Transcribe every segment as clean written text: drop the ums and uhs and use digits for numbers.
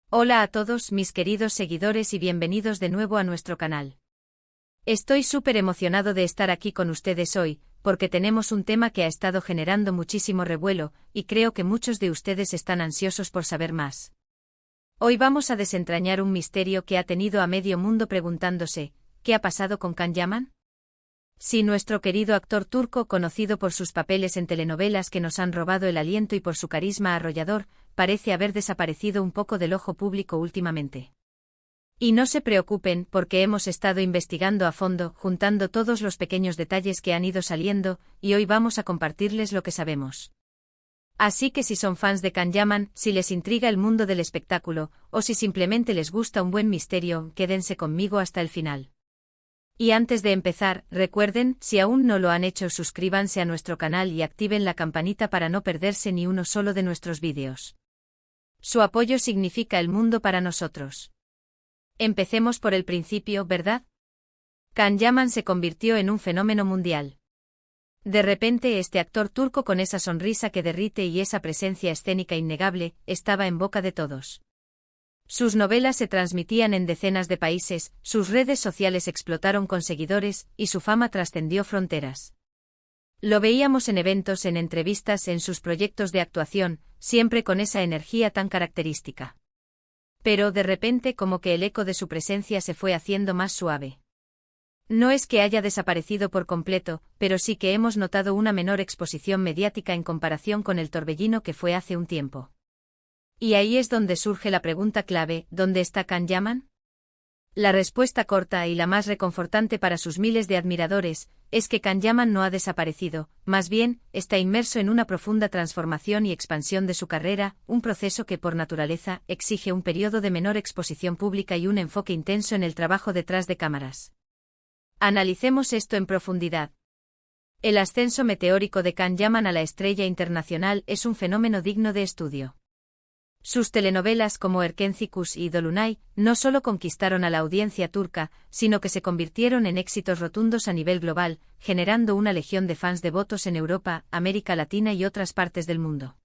Hola a todos mis queridos seguidores y bienvenidos de nuevo a nuestro canal. Estoy súper emocionado de estar aquí con ustedes hoy, porque tenemos un tema que ha estado generando muchísimo revuelo, y creo que muchos de ustedes están ansiosos por saber más. Hoy vamos a desentrañar un misterio que ha tenido a medio mundo preguntándose, ¿qué ha pasado con Can Yaman? Sí, nuestro querido actor turco, conocido por sus papeles en telenovelas que nos han robado el aliento y por su carisma arrollador, parece haber desaparecido un poco del ojo público últimamente. Y no se preocupen, porque hemos estado investigando a fondo, juntando todos los pequeños detalles que han ido saliendo, y hoy vamos a compartirles lo que sabemos. Así que si son fans de Can Yaman, si les intriga el mundo del espectáculo, o si simplemente les gusta un buen misterio, quédense conmigo hasta el final. Y antes de empezar, recuerden, si aún no lo han hecho, suscríbanse a nuestro canal y activen la campanita para no perderse ni uno solo de nuestros vídeos. Su apoyo significa el mundo para nosotros. Empecemos por el principio, ¿verdad? Can Yaman se convirtió en un fenómeno mundial. De repente este actor turco con esa sonrisa que derrite y esa presencia escénica innegable, estaba en boca de todos. Sus novelas se transmitían en decenas de países, sus redes sociales explotaron con seguidores, y su fama trascendió fronteras. Lo veíamos en eventos, en entrevistas, en sus proyectos de actuación, siempre con esa energía tan característica. Pero de repente como que el eco de su presencia se fue haciendo más suave. No es que haya desaparecido por completo, pero sí que hemos notado una menor exposición mediática en comparación con el torbellino que fue hace un tiempo. Y ahí es donde surge la pregunta clave, ¿dónde está Can Yaman? La respuesta corta y la más reconfortante para sus miles de admiradores, es que Can Yaman no ha desaparecido, más bien, está inmerso en una profunda transformación y expansión de su carrera, un proceso que por naturaleza exige un periodo de menor exposición pública y un enfoque intenso en el trabajo detrás de cámaras. Analicemos esto en profundidad. El ascenso meteórico de Can Yaman a la estrella internacional es un fenómeno digno de estudio. Sus telenovelas como Erkenci y Dolunay no solo conquistaron a la audiencia turca, sino que se convirtieron en éxitos rotundos a nivel global, generando una legión de fans devotos en Europa, América Latina y otras partes del mundo.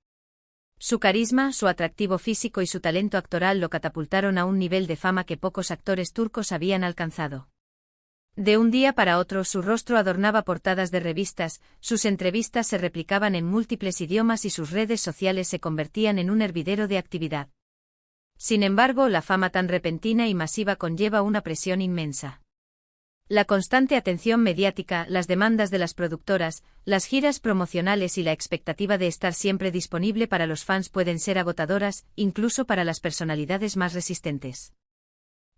Su carisma, su atractivo físico y su talento actoral lo catapultaron a un nivel de fama que pocos actores turcos habían alcanzado. De un día para otro su rostro adornaba portadas de revistas, sus entrevistas se replicaban en múltiples idiomas y sus redes sociales se convertían en un hervidero de actividad. Sin embargo, la fama tan repentina y masiva conlleva una presión inmensa. La constante atención mediática, las demandas de las productoras, las giras promocionales y la expectativa de estar siempre disponible para los fans pueden ser agotadoras, incluso para las personalidades más resistentes.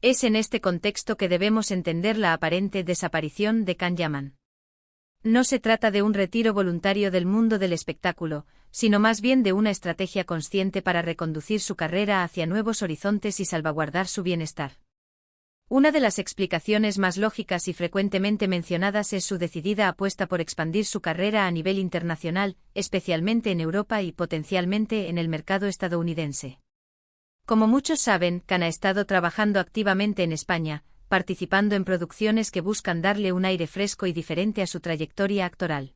Es en este contexto que debemos entender la aparente desaparición de Can Yaman. No se trata de un retiro voluntario del mundo del espectáculo, sino más bien de una estrategia consciente para reconducir su carrera hacia nuevos horizontes y salvaguardar su bienestar. Una de las explicaciones más lógicas y frecuentemente mencionadas es su decidida apuesta por expandir su carrera a nivel internacional, especialmente en Europa y potencialmente en el mercado estadounidense. Como muchos saben, Can ha estado trabajando activamente en España, participando en producciones que buscan darle un aire fresco y diferente a su trayectoria actoral.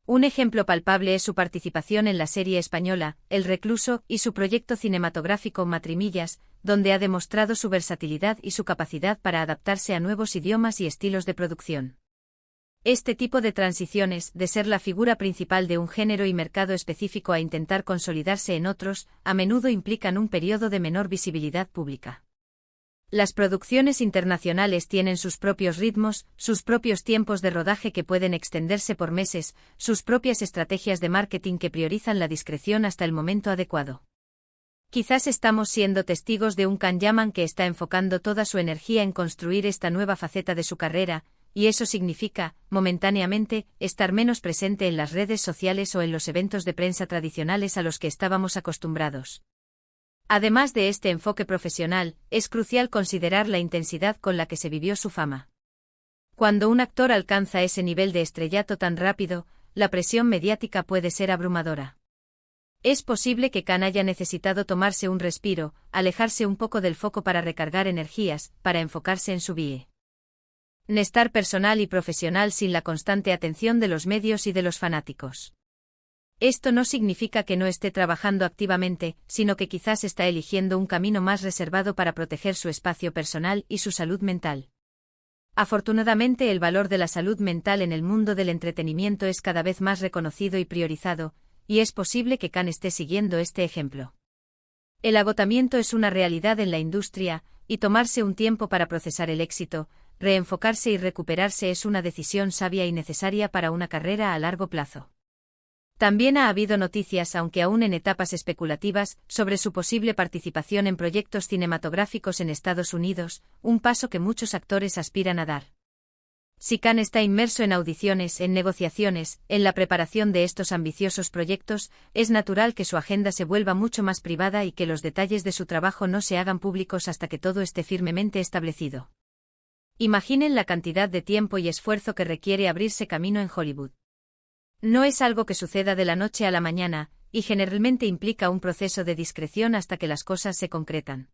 Un ejemplo palpable es su participación en la serie española, El Recluso, y su proyecto cinematográfico Matrimillas, donde ha demostrado su versatilidad y su capacidad para adaptarse a nuevos idiomas y estilos de producción. Este tipo de transiciones, de ser la figura principal de un género y mercado específico a intentar consolidarse en otros, a menudo implican un periodo de menor visibilidad pública. Las producciones internacionales tienen sus propios ritmos, sus propios tiempos de rodaje que pueden extenderse por meses, sus propias estrategias de marketing que priorizan la discreción hasta el momento adecuado. Quizás estamos siendo testigos de un Can Yaman que está enfocando toda su energía en construir esta nueva faceta de su carrera, y eso significa, momentáneamente, estar menos presente en las redes sociales o en los eventos de prensa tradicionales a los que estábamos acostumbrados. Además de este enfoque profesional, es crucial considerar la intensidad con la que se vivió su fama. Cuando un actor alcanza ese nivel de estrellato tan rápido, la presión mediática puede ser abrumadora. Es posible que Can haya necesitado tomarse un respiro, alejarse un poco del foco para recargar energías, para enfocarse en su bienestar personal y profesional sin la constante atención de los medios y de los fanáticos. Esto no significa que no esté trabajando activamente, sino que quizás está eligiendo un camino más reservado para proteger su espacio personal y su salud mental. Afortunadamente, el valor de la salud mental en el mundo del entretenimiento es cada vez más reconocido y priorizado, y es posible que Khan esté siguiendo este ejemplo. El agotamiento es una realidad en la industria, y tomarse un tiempo para procesar el éxito, reenfocarse y recuperarse es una decisión sabia y necesaria para una carrera a largo plazo. También ha habido noticias, aunque aún en etapas especulativas, sobre su posible participación en proyectos cinematográficos en Estados Unidos, un paso que muchos actores aspiran a dar. Si Khan está inmerso en audiciones, en negociaciones, en la preparación de estos ambiciosos proyectos, es natural que su agenda se vuelva mucho más privada y que los detalles de su trabajo no se hagan públicos hasta que todo esté firmemente establecido. Imaginen la cantidad de tiempo y esfuerzo que requiere abrirse camino en Hollywood. No es algo que suceda de la noche a la mañana, y generalmente implica un proceso de discreción hasta que las cosas se concretan.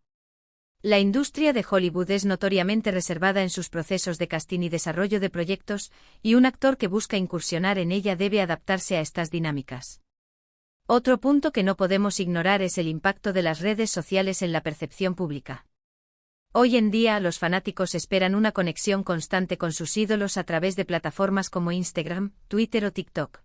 La industria de Hollywood es notoriamente reservada en sus procesos de casting y desarrollo de proyectos, y un actor que busca incursionar en ella debe adaptarse a estas dinámicas. Otro punto que no podemos ignorar es el impacto de las redes sociales en la percepción pública. Hoy en día, los fanáticos esperan una conexión constante con sus ídolos a través de plataformas como Instagram, Twitter o TikTok.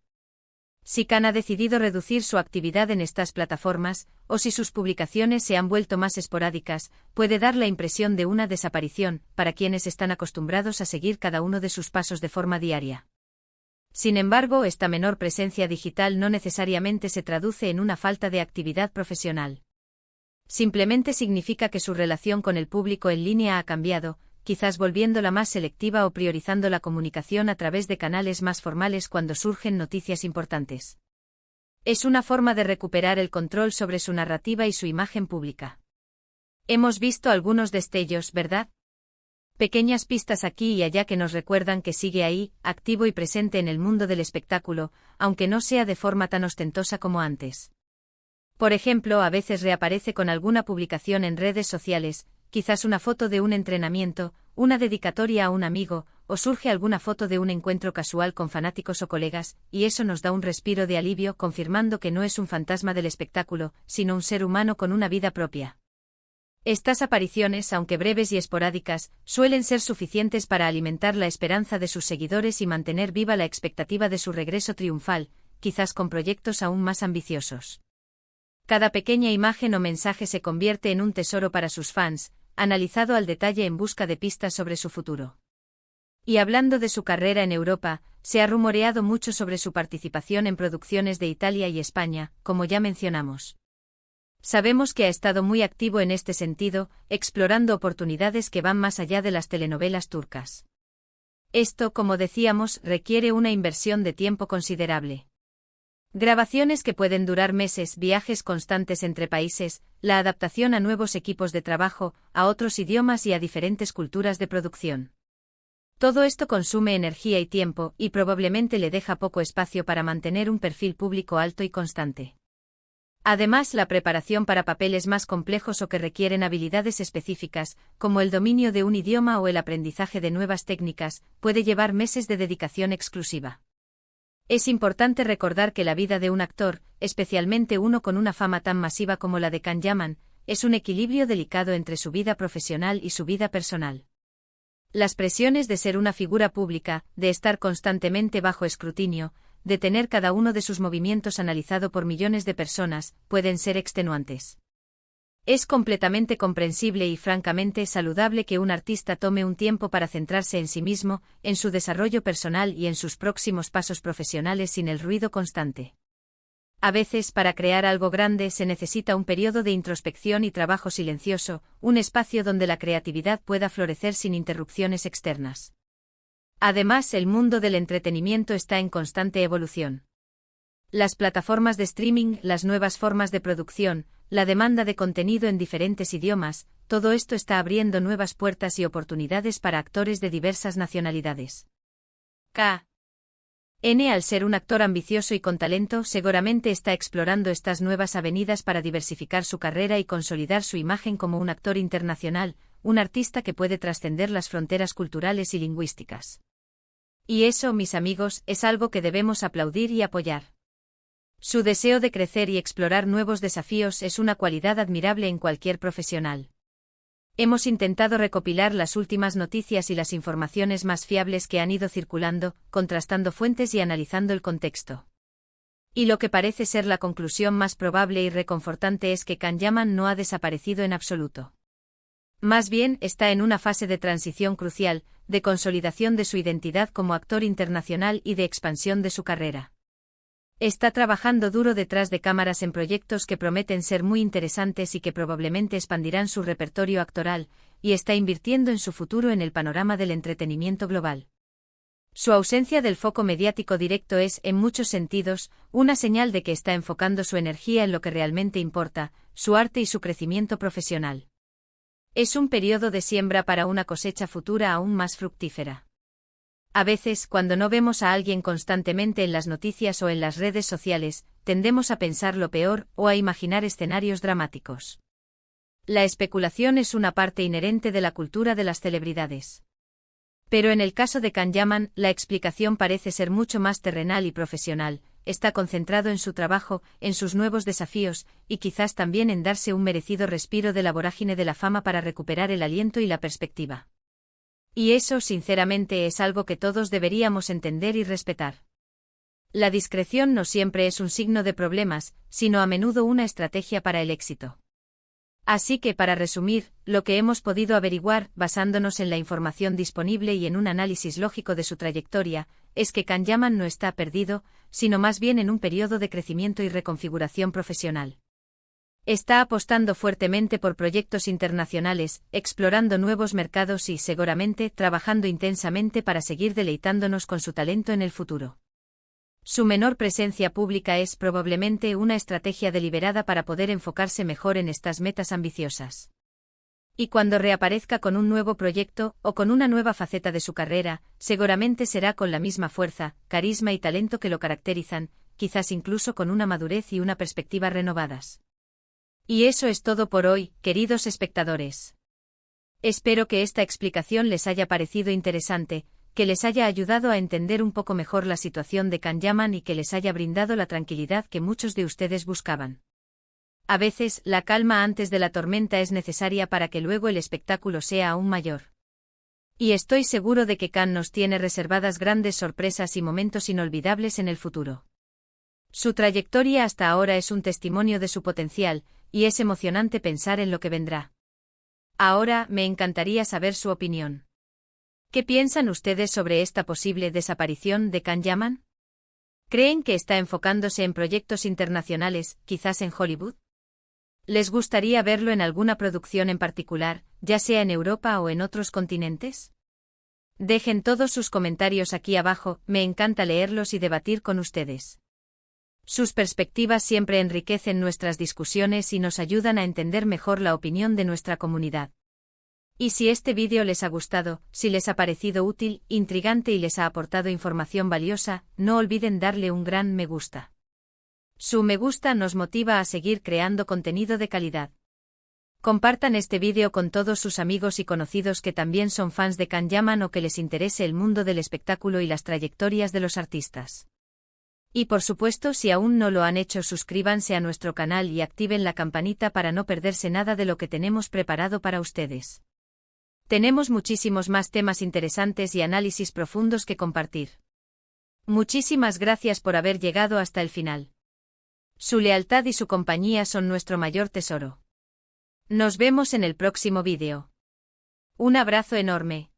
Si Khan ha decidido reducir su actividad en estas plataformas, o si sus publicaciones se han vuelto más esporádicas, puede dar la impresión de una desaparición, para quienes están acostumbrados a seguir cada uno de sus pasos de forma diaria. Sin embargo, esta menor presencia digital no necesariamente se traduce en una falta de actividad profesional. Simplemente significa que su relación con el público en línea ha cambiado, quizás volviéndola más selectiva o priorizando la comunicación a través de canales más formales cuando surgen noticias importantes. Es una forma de recuperar el control sobre su narrativa y su imagen pública. Hemos visto algunos destellos, ¿verdad? Pequeñas pistas aquí y allá que nos recuerdan que sigue ahí, activo y presente en el mundo del espectáculo, aunque no sea de forma tan ostentosa como antes. Por ejemplo, a veces reaparece con alguna publicación en redes sociales, quizás una foto de un entrenamiento, una dedicatoria a un amigo, o surge alguna foto de un encuentro casual con fanáticos o colegas, y eso nos da un respiro de alivio, confirmando que no es un fantasma del espectáculo, sino un ser humano con una vida propia. Estas apariciones, aunque breves y esporádicas, suelen ser suficientes para alimentar la esperanza de sus seguidores y mantener viva la expectativa de su regreso triunfal, quizás con proyectos aún más ambiciosos. Cada pequeña imagen o mensaje se convierte en un tesoro para sus fans, analizado al detalle en busca de pistas sobre su futuro. Y hablando de su carrera en Europa, se ha rumoreado mucho sobre su participación en producciones de Italia y España, como ya mencionamos. Sabemos que ha estado muy activo en este sentido, explorando oportunidades que van más allá de las telenovelas turcas. Esto, como decíamos, requiere una inversión de tiempo considerable. Grabaciones que pueden durar meses, viajes constantes entre países, la adaptación a nuevos equipos de trabajo, a otros idiomas y a diferentes culturas de producción. Todo esto consume energía y tiempo, y probablemente le deja poco espacio para mantener un perfil público alto y constante. Además, la preparación para papeles más complejos o que requieren habilidades específicas, como el dominio de un idioma o el aprendizaje de nuevas técnicas, puede llevar meses de dedicación exclusiva. Es importante recordar que la vida de un actor, especialmente uno con una fama tan masiva como la de Can Yaman, es un equilibrio delicado entre su vida profesional y su vida personal. Las presiones de ser una figura pública, de estar constantemente bajo escrutinio, de tener cada uno de sus movimientos analizado por millones de personas, pueden ser extenuantes. Es completamente comprensible y francamente saludable que un artista tome un tiempo para centrarse en sí mismo, en su desarrollo personal y en sus próximos pasos profesionales sin el ruido constante. A veces, para crear algo grande se necesita un periodo de introspección y trabajo silencioso, un espacio donde la creatividad pueda florecer sin interrupciones externas. Además, el mundo del entretenimiento está en constante evolución. Las plataformas de streaming, las nuevas formas de producción, la demanda de contenido en diferentes idiomas, todo esto está abriendo nuevas puertas y oportunidades para actores de diversas nacionalidades. Khan, al ser un actor ambicioso y con talento, seguramente está explorando estas nuevas avenidas para diversificar su carrera y consolidar su imagen como un actor internacional, un artista que puede trascender las fronteras culturales y lingüísticas. Y eso, mis amigos, es algo que debemos aplaudir y apoyar. Su deseo de crecer y explorar nuevos desafíos es una cualidad admirable en cualquier profesional. Hemos intentado recopilar las últimas noticias y las informaciones más fiables que han ido circulando, contrastando fuentes y analizando el contexto. Y lo que parece ser la conclusión más probable y reconfortante es que Can Yaman no ha desaparecido en absoluto. Más bien, está en una fase de transición crucial, de consolidación de su identidad como actor internacional y de expansión de su carrera. Está trabajando duro detrás de cámaras en proyectos que prometen ser muy interesantes y que probablemente expandirán su repertorio actoral, y está invirtiendo en su futuro en el panorama del entretenimiento global. Su ausencia del foco mediático directo es, en muchos sentidos, una señal de que está enfocando su energía en lo que realmente importa, su arte y su crecimiento profesional. Es un periodo de siembra para una cosecha futura aún más fructífera. A veces, cuando no vemos a alguien constantemente en las noticias o en las redes sociales, tendemos a pensar lo peor o a imaginar escenarios dramáticos. La especulación es una parte inherente de la cultura de las celebridades. Pero en el caso de Can Yaman, la explicación parece ser mucho más terrenal y profesional, está concentrado en su trabajo, en sus nuevos desafíos, y quizás también en darse un merecido respiro de la vorágine de la fama para recuperar el aliento y la perspectiva. Y eso, sinceramente, es algo que todos deberíamos entender y respetar. La discreción no siempre es un signo de problemas, sino a menudo una estrategia para el éxito. Así que, para resumir, lo que hemos podido averiguar, basándonos en la información disponible y en un análisis lógico de su trayectoria, es que Can Yaman no está perdido, sino más bien en un periodo de crecimiento y reconfiguración profesional. Está apostando fuertemente por proyectos internacionales, explorando nuevos mercados y, seguramente, trabajando intensamente para seguir deleitándonos con su talento en el futuro. Su menor presencia pública es probablemente una estrategia deliberada para poder enfocarse mejor en estas metas ambiciosas. Y cuando reaparezca con un nuevo proyecto o con una nueva faceta de su carrera, seguramente será con la misma fuerza, carisma y talento que lo caracterizan, quizás incluso con una madurez y una perspectiva renovadas. Y eso es todo por hoy, queridos espectadores. Espero que esta explicación les haya parecido interesante, que les haya ayudado a entender un poco mejor la situación de Can Yaman y que les haya brindado la tranquilidad que muchos de ustedes buscaban. A veces, la calma antes de la tormenta es necesaria para que luego el espectáculo sea aún mayor. Y estoy seguro de que Can nos tiene reservadas grandes sorpresas y momentos inolvidables en el futuro. Su trayectoria hasta ahora es un testimonio de su potencial, y es emocionante pensar en lo que vendrá. Ahora, me encantaría saber su opinión. ¿Qué piensan ustedes sobre esta posible desaparición de Can Yaman? ¿Creen que está enfocándose en proyectos internacionales, quizás en Hollywood? ¿Les gustaría verlo en alguna producción en particular, ya sea en Europa o en otros continentes? Dejen todos sus comentarios aquí abajo, me encanta leerlos y debatir con ustedes. Sus perspectivas siempre enriquecen nuestras discusiones y nos ayudan a entender mejor la opinión de nuestra comunidad. Y si este vídeo les ha gustado, si les ha parecido útil, intrigante y les ha aportado información valiosa, no olviden darle un gran me gusta. Su me gusta nos motiva a seguir creando contenido de calidad. Compartan este vídeo con todos sus amigos y conocidos que también son fans de Can Yaman o que les interese el mundo del espectáculo y las trayectorias de los artistas. Y por supuesto, si aún no lo han hecho, suscríbanse a nuestro canal y activen la campanita para no perderse nada de lo que tenemos preparado para ustedes. Tenemos muchísimos más temas interesantes y análisis profundos que compartir. Muchísimas gracias por haber llegado hasta el final. Su lealtad y su compañía son nuestro mayor tesoro. Nos vemos en el próximo vídeo. Un abrazo enorme.